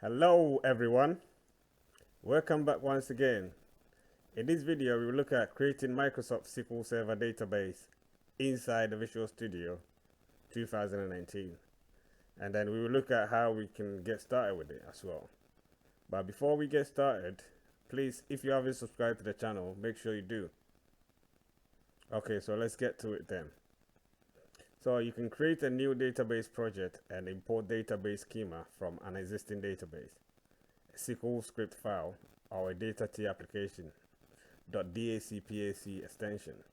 Hello everyone, welcome back once again. In this video we will look at creating Microsoft SQL Server database inside the Visual Studio 2019, and then we will look at how we can get started with it as well. But before we get started, please, if you haven't subscribed to the channel, make sure you do. Okay, so let's get to it then. So you can create a new database project and import database schema from an existing database, a SQL script file, or a data T application .dacpac extension.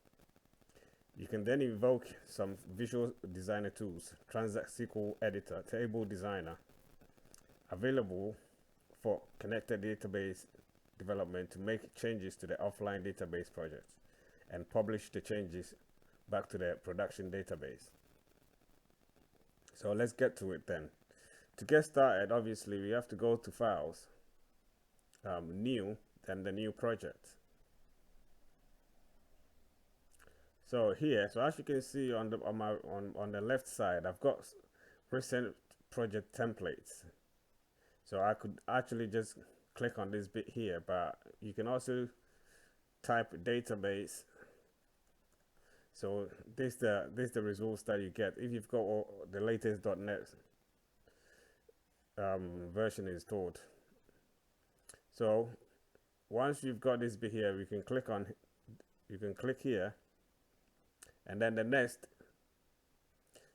You can then invoke some visual designer tools, Transact-SQL Editor, Table Designer, available for connected database development to make changes to the offline database projects and publish the changes back to the production database. So let's get to it then. To get started, obviously we have to go to Files, New, then the New Project. So here, so as you can see on the left side, I've got recent project templates. So I could actually just click on this bit here, but you can also type database. So this the results that you get if you've got the latest .NET version installed. So once you've got this bit here, you can click here, and then the next.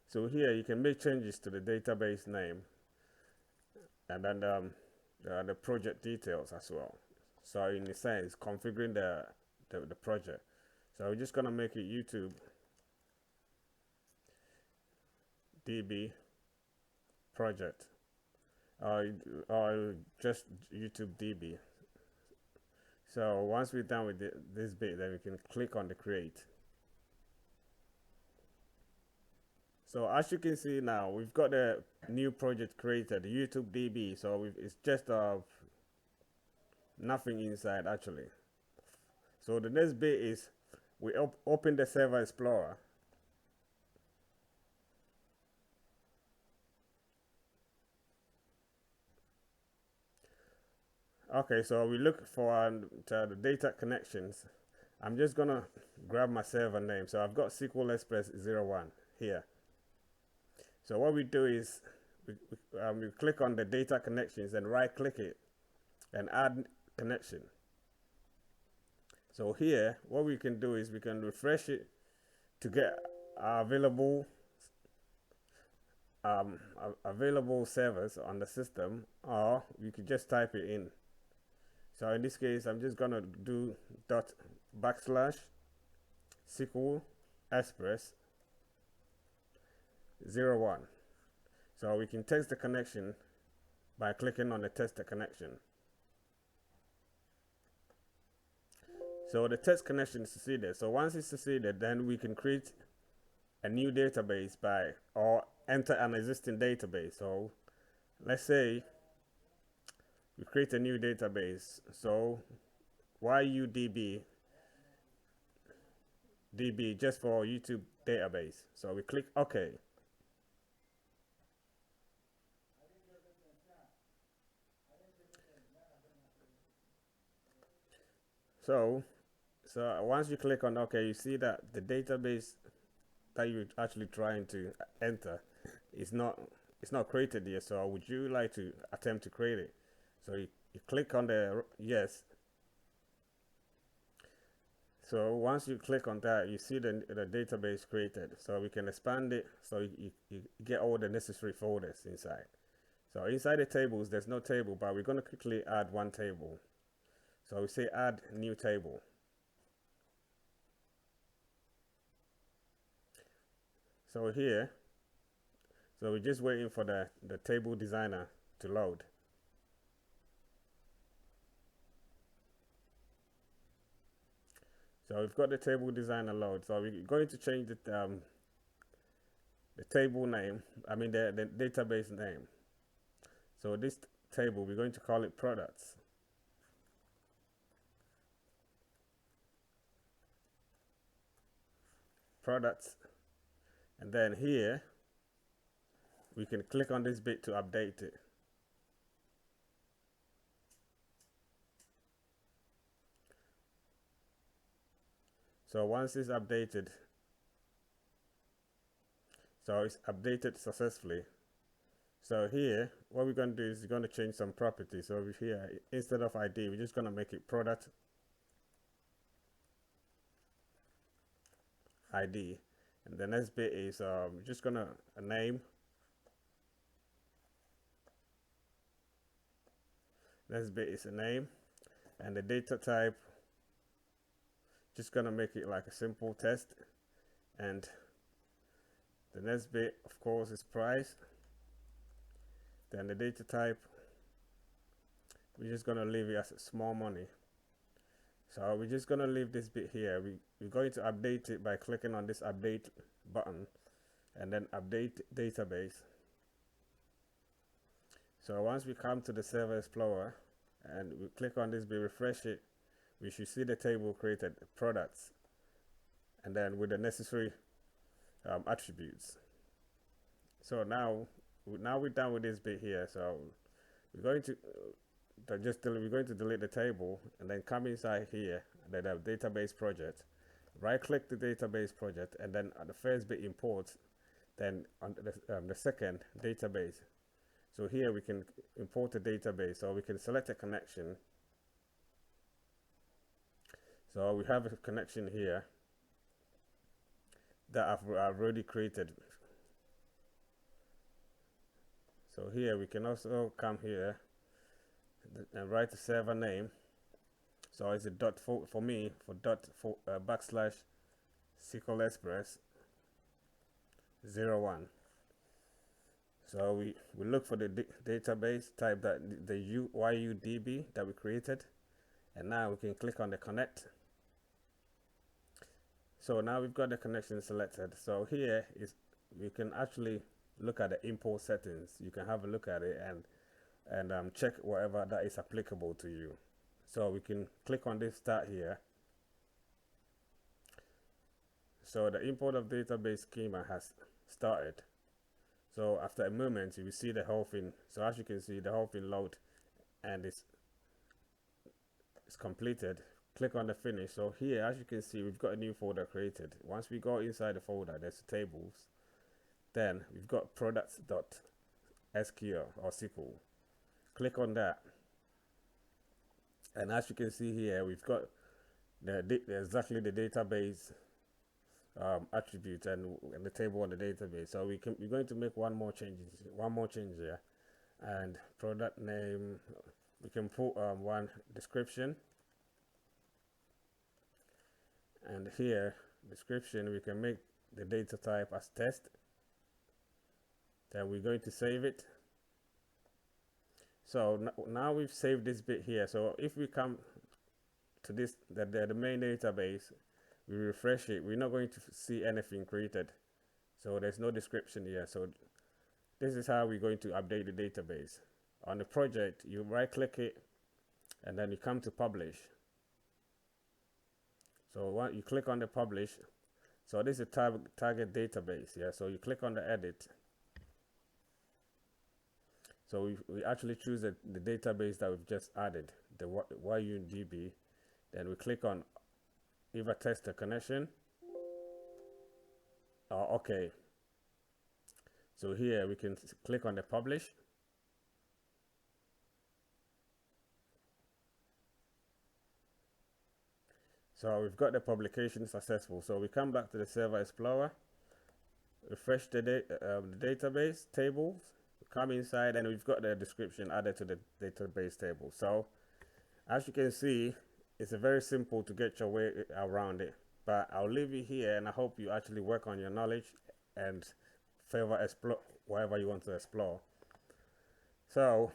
So here you can make changes to the database name, and then the project details as well. So in a sense, configuring the project. So we're just gonna make it YouTube DB project, or just YouTube DB. So once we're done with this bit, then we can click on the create. So as you can see now, we've got a new project created, YouTube DB. So it's just nothing inside actually. So the next bit is we open the Server Explorer. Okay, so we look for the data connections. I'm just gonna grab my server name. So I've got SQL Express 01 here. So what we do is we click on the data connections and right click it and add connection. So here, what we can do is we can refresh it to get available servers on the system, or you could just type it in. So in this case, I'm just gonna do /SQL Express 01. So we can test the connection by clicking on the test the connection. So the test connection is succeeded. So once it's succeeded, then we can create a new database or enter an existing database. So let's say we create a new database. So YUDB DB just for YouTube database. So we click OK. So once you click on OK, you see that the database that you're actually trying to enter is not created yet. So would you like to attempt to create it? So you click on the yes. So once you click on that, you see the database created. So we can expand it so you get all the necessary folders inside. So inside the tables, there's no table, but we're going to quickly add one table. So we say add new table. So here, so we're just waiting for the table designer to load. So we've got the table designer load. So we're going to change the table name, the database name. So this table, we're going to call it products. Products. And then here, we can click on this bit to update it. So once it's updated, so it's updated successfully. So here, what we're going to do is we're going to change some properties. So here, instead of ID, we're just going to make it product ID. And the next bit is just going to name. Next bit is a name. And the data type, just going to make it like a simple test. And the next bit, of course, is price. Then the data type, we're just going to leave it as small money. So we're just going to leave this bit here. We're going to update it by clicking on this update button and then update database. So once we come to the Server Explorer and we click on this bit, refresh it, we should see the table created, products, and then with the necessary attributes. So now we're done with this bit here. So we're going to we're going to delete the table and then come inside here, then have database project, right click the database project, and then at the first bit import, then on the second database. So here we can import a database, so we can select a connection. So we have a connection here that I've already created. So here we can also come here and write a server name. So it's a dot for me for dot backslash SQL Express 01. So we look for the database type, that the YUDB that we created, and now we can click on the connect. So now we've got the connection selected. So here is we can actually look at the import settings. You can have a look at it and check whatever that is applicable to you. So we can click on this start here. So the import of database schema has started. So after a moment, you will see the whole thing. So as you can see, the whole thing load and it's completed. Click on the finish. So here, as you can see, we've got a new folder created. Once we go inside the folder, there's tables. Then we've got products.sql or SQL. Click on that. And as you can see here, we've got exactly the database attribute and the table on the database. So we're going to make one more change here, and product name, we can put one description, and here description we can make the data type as test. Then we're going to save it. So now we've saved this bit here. So if we come to this, the main database, we refresh it, we're not going to see anything created. So there's no description here. So this is how we're going to update the database. On the project, you right click it and then you come to publish. So once you click on the publish, so this is a target database. Yeah, so you click on the edit. So we actually choose the database that we've just added, the YUDB. Then we click on either test the connection or OK. So here we can click on the publish. So we've got the publication successful. So we come back to the Server Explorer, refresh the database tables, come inside, and we've got the description added to the database table. So as you can see, it's a very simple to get your way around it. But I'll leave it here, and I hope you actually work on your knowledge and further explore whatever you want to explore. So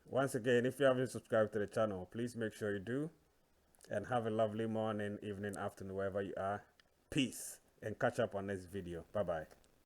once again, if you haven't subscribed to the channel, please make sure you do, and have a lovely morning, evening, afternoon, wherever you are. Peace, and catch up on this video. Bye bye.